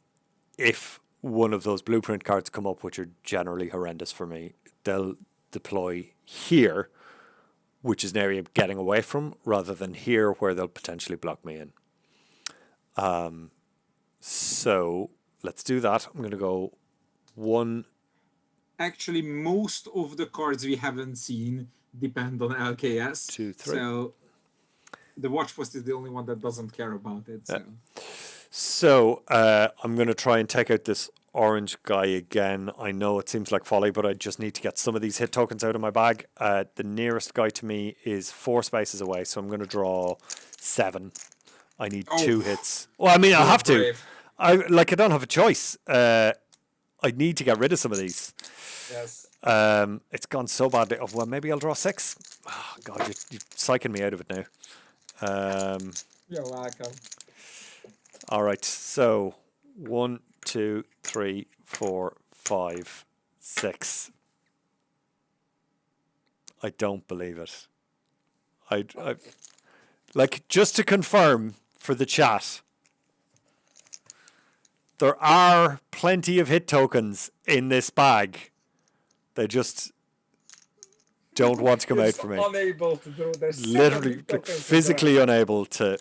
if one of those blueprint cards come up, which are generally horrendous for me, they'll deploy here, which is an area I'm getting away from, rather than here where they'll potentially block me in. So let's do that. I'm going to go 1. Actually, most of the cards we haven't seen depend on LKS. 2, 3. So the watch post is the only one that doesn't care about it. So. So I'm going to try and take out this orange guy again. I know it seems like folly, but I just need to get some of these hit tokens out of my bag. The nearest guy to me is 4 spaces away, so I'm going to draw 7. I need 2 hits. Well, I mean, I have to. Brave. I don't have a choice. I need to get rid of some of these. Yes. It's gone so badly. Oh, well, maybe I'll draw 6. Oh, God, you're psyching me out of it now. You're welcome. All right, so 1, 2, 3, 4, 5, 6. I don't believe it. I like, just to confirm for the chat, there are plenty of hit tokens in this bag. They just don't want to come out for me. Unable to do this. Literally, like, physically unable to.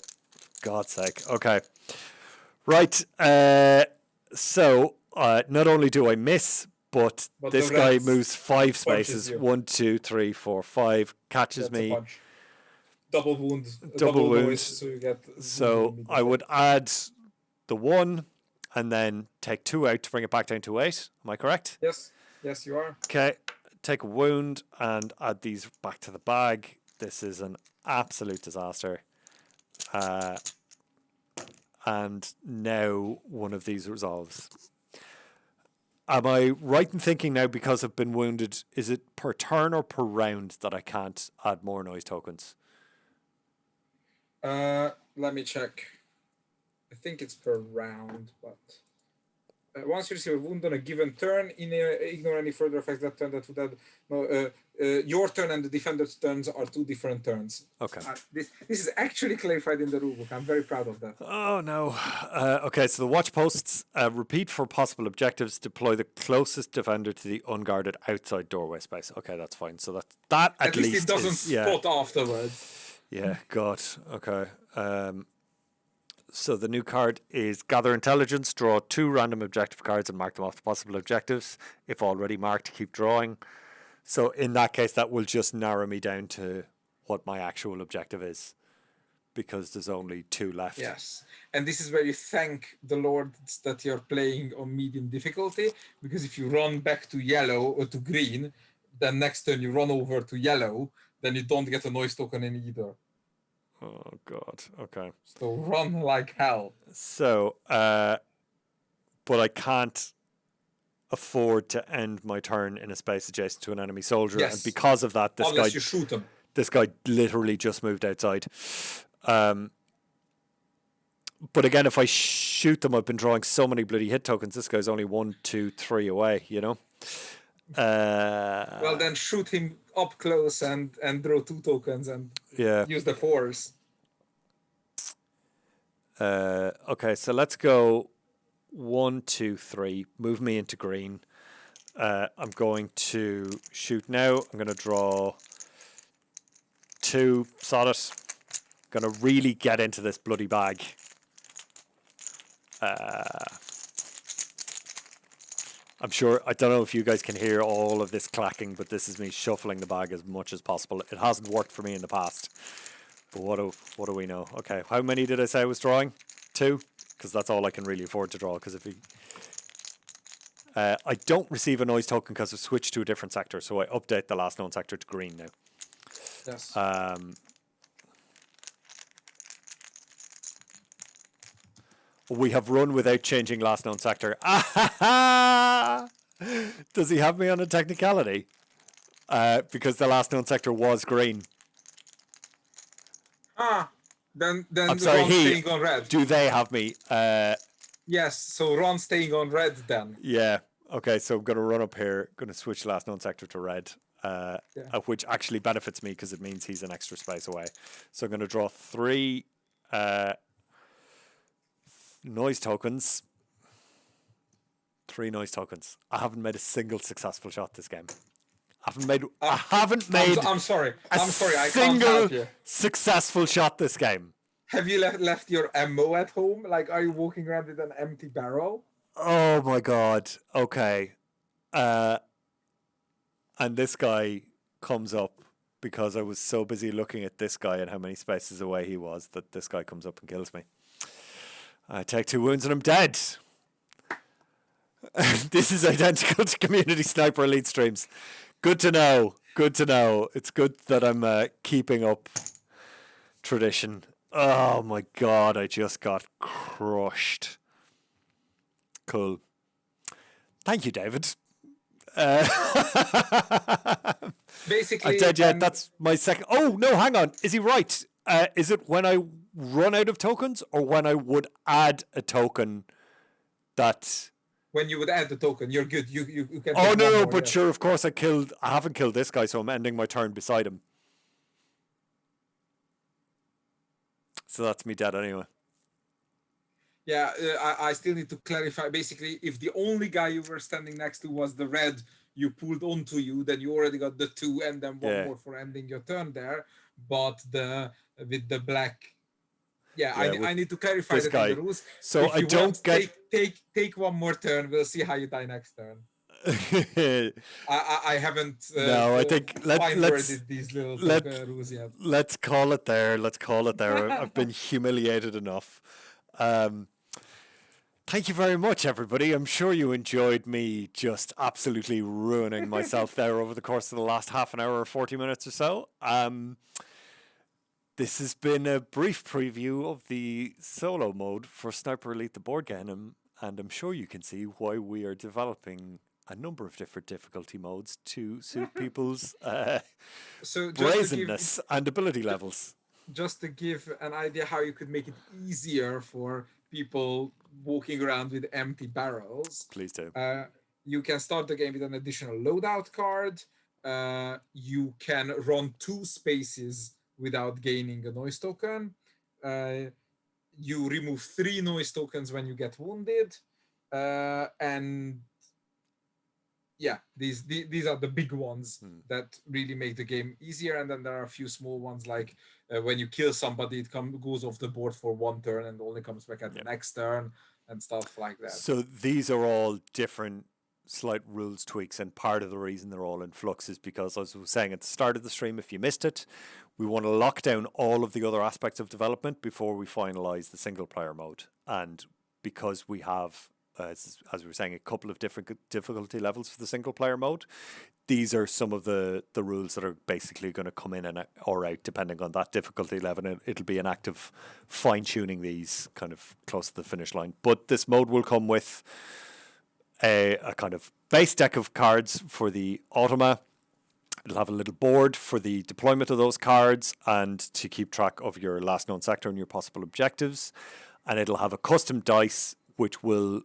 God's sake. Okay. Right. So not only do I miss, but this the guy reds moves 5 punches spaces. you. 1, 2, 3, 4, 5. Catches That's a me. punch. Double wounds. Double wound. noise, so you get. So I would add the 1 and then take 2 out to bring it back down to 8. Am I correct? Yes. Yes, you are. Okay. Take a wound and add these back to the bag. This is an absolute disaster. And now one of these resolves. Am I right in thinking now, because I've been wounded, is it per turn or per round that I can't add more noise tokens? Let me check. I think it's per round, but once you receive a wound on a given turn, ignore any further effects that turn that would add. No, your turn and the defender's turns are 2 different turns. Okay. This is actually clarified in the rulebook. I'm very proud of that. Oh, no. Okay, so the watch posts, repeat for possible objectives, deploy the closest defender to the unguarded outside doorway space. Okay, that's fine. So that at least it doesn't spot afterwards. Yeah, God. Okay. So the new card is Gather Intelligence. Draw 2 random objective cards and mark them off the possible objectives. If already marked, keep drawing. So in that case, that will just narrow me down to what my actual objective is, because there's only 2 left. Yes. And this is where you thank the Lords that you're playing on medium difficulty, because if you run back to yellow or to green, then next turn you run over to yellow, then you don't get a noise token in either. Oh, God. Okay. So run like hell. So, but I can't afford to end my turn in a space adjacent to an enemy soldier. Yes. And because of that, Unless you shoot him. This guy literally just moved outside. But again, if I shoot them, I've been drawing so many bloody hit tokens. This guy's only 1, 2, 3 away, you know? Well, then shoot him up close and draw 2 tokens and use the force. Okay, so let's go 1, 2, 3. Move me into green. I'm going to shoot now. I'm going to draw 2. Sod it. Going to really get into this bloody bag. I'm sure, I don't know if you guys can hear all of this clacking, but this is me shuffling the bag as much as possible. It hasn't worked for me in the past. But what do we know? Okay, how many did I say I was drawing? 2? Because that's all I can really afford to draw. Because if he, I don't receive a noise token because I've switched to a different sector, so I update the last known sector to green now. Yes. We have run without changing last known sector. Does he have me on a technicality? Because the last known sector was green. Then I'm sorry, Ron staying on red. Do they have me? Yes, so Ron staying on red then. Yeah. Okay, so I'm going to run up here. Going to switch last known sector to red, which actually benefits me because it means he's an extra space away. So I'm going to draw 3 noise tokens. 3 noise tokens. I haven't made a single successful shot this game. I haven't made. I'm sorry. I can't single help you. successful shot this game. Have you left your ammo at home? Like, are you walking around with an empty barrel? Oh my God. Okay. And this guy comes up because I was so busy looking at this guy and how many spaces away he was that this guy comes up and kills me. I take 2 wounds and I'm dead. This is identical to Community Sniper Elite streams. Good to know. Good to know. It's good that I'm keeping up tradition. Oh my God, I just got crushed. Cool. Thank you, David. Basically, I said, yeah, that's my second. Oh, no, hang on. Is he right? Is it when I run out of tokens or when I would add a token that... when you would add the token, you're good. You can. Oh, take no, one no, more, but yeah. sure, of course I haven't killed this guy, so I'm ending my turn beside him. So that's me dead anyway. Yeah, I still need to clarify. Basically, if the only guy you were standing next to was the red you pulled onto you, then you already got the 2 and then one more for ending your turn there. But with the black, I need to clarify that in the rules. So if I you don't want, get... take one more turn. We'll see how you die next turn. I haven't no, I think let's these little rules yet. Let's call it there. I've been humiliated enough. Thank you very much, everybody. I'm sure you enjoyed me just absolutely ruining myself there over the course of the last half an hour or 40 minutes or so. This has been a brief preview of the solo mode for Sniper Elite, the board game, and I'm sure you can see why we are developing a number of different difficulty modes to suit people's brazenness and ability levels. Just to give an idea how you could make it easier for people walking around with empty barrels. Please do. You can start the game with an additional loadout card. You can run 2 spaces without gaining a noise token. You remove 3 noise tokens when you get wounded. And yeah, these are the big ones that really make the game easier. And then there are a few small ones like when you kill somebody, it goes off the board for 1 turn and only comes back at the next turn and stuff like that. So these are all different slight rules tweaks, and part of the reason they're all in flux is because, as I was saying at the start of the stream, if you missed it, we want to lock down all of the other aspects of development before we finalize the single player mode. And because we have, as we were saying, a couple of different difficulty levels for the single player mode, these are some of the rules that are basically going to come in or out depending on that difficulty level. And it'll be an act of fine-tuning these kind of close to the finish line. But this mode will come with a kind of base deck of cards for the automa. It'll have a little board for the deployment of those cards and to keep track of your last known sector and your possible objectives. And it'll have a custom dice which will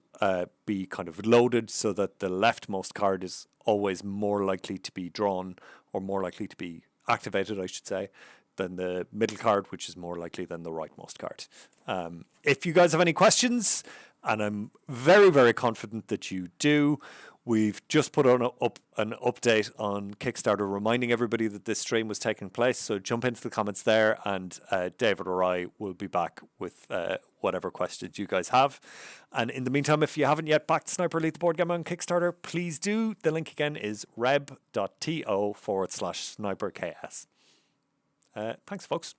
be kind of loaded so that the leftmost card is always more likely to be drawn or more likely to be activated, I should say, than the middle card, which is more likely than the rightmost card. If you guys have any questions, and I'm very, very confident that you do, we've just put on an update on Kickstarter reminding everybody that this stream was taking place. So jump into the comments there, and David or I will be back with whatever questions you guys have. And in the meantime, if you haven't yet backed Sniper Elite the board game on Kickstarter, please do. The link again is reb.to/sniperks. Thanks, folks.